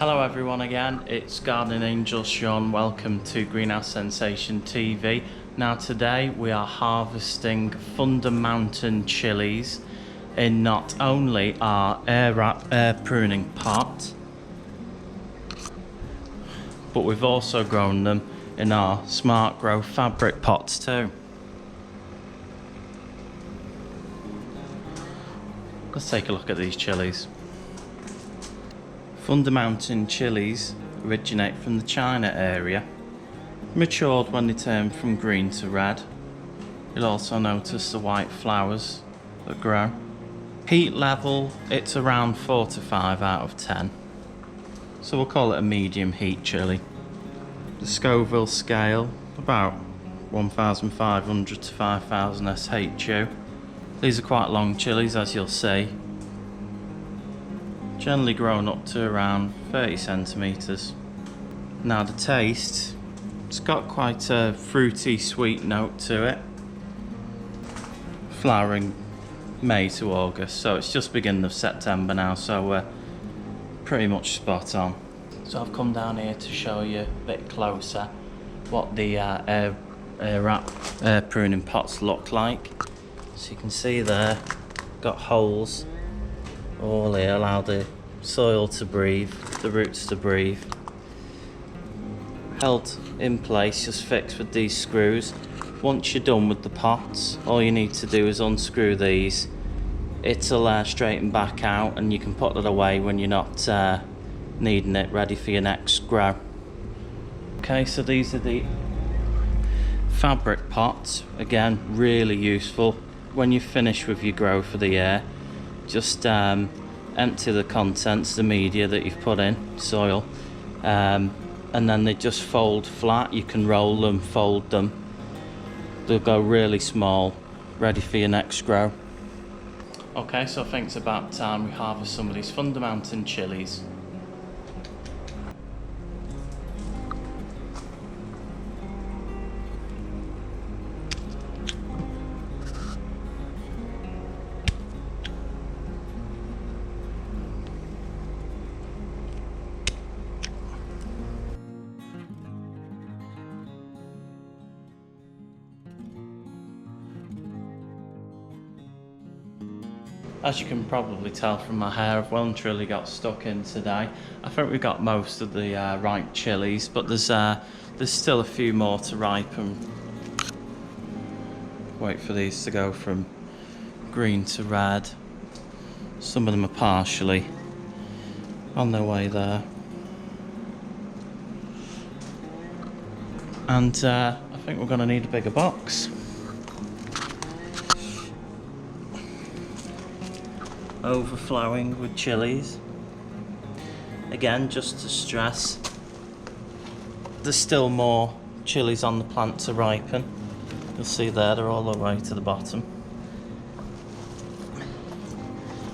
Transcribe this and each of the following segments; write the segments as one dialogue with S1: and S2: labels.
S1: Hello everyone again, it's Gardening Angel Shaun. Welcome to Greenhouse Sensation TV. Now today we are harvesting Thunder Mountain chilies in not only our air pruning pot, but we've also grown them in our Smart Grow fabric pots too. Let's take a look at these chilies. Thunder Mountain chilies originate from the China area, matured when they turn from green to red. You'll also notice the white flowers that grow. Heat level, it's around 4 to 5 out of 10. So we'll call it a medium heat chili. The Scoville scale, about 1,500 to 5,000 SHU. These are quite long chilies, as you'll see. Generally grown up to around 30 centimetres. Now the taste, it's got quite a fruity sweet note to it. Flowering May to August, so it's just beginning of September now, so we're pretty much spot on. So I've come down here to show you a bit closer what the air pruning pots look like. So you can see there, got holes all here, allow the soil to breathe, the roots to breathe. Held in place, just fixed with these screws. Once you're done with the pots, all you need to do is unscrew these. It'll straighten back out and you can put it away when you're not needing it, ready for your next grow. Okay, so these are the fabric pots. Again, really useful. When you finish with your grow for the year, just empty the contents, the media that you've put in, soil, and then they just fold flat. You can roll them, fold them. They'll go really small, ready for your next grow. Okay, so I think it's about time we harvest some of these Thunder Mountain chilies. As you can probably tell from my hair, I've well and truly got stuck in today. I think we've got most of the ripe chilies, but there's still a few more to ripen. Wait for these to go from green to red. Some of them are partially on their way there. And I think we're going to need a bigger box. Overflowing with chilies. Again, just to stress, there's still more chilies on the plant to ripen. You'll see there, they're all the way to the bottom.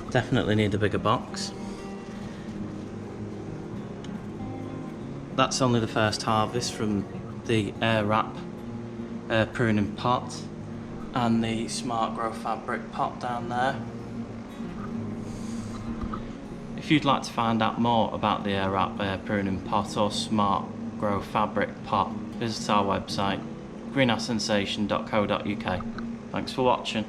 S1: Definitely need a bigger box. That's only the first harvest from the air pruning pot and the Smart Grow fabric pot down there. If you'd like to find out more about the air pruning pot or Smart Grow fabric pot, visit our website greenhousesensation.co.uk. Thanks for watching.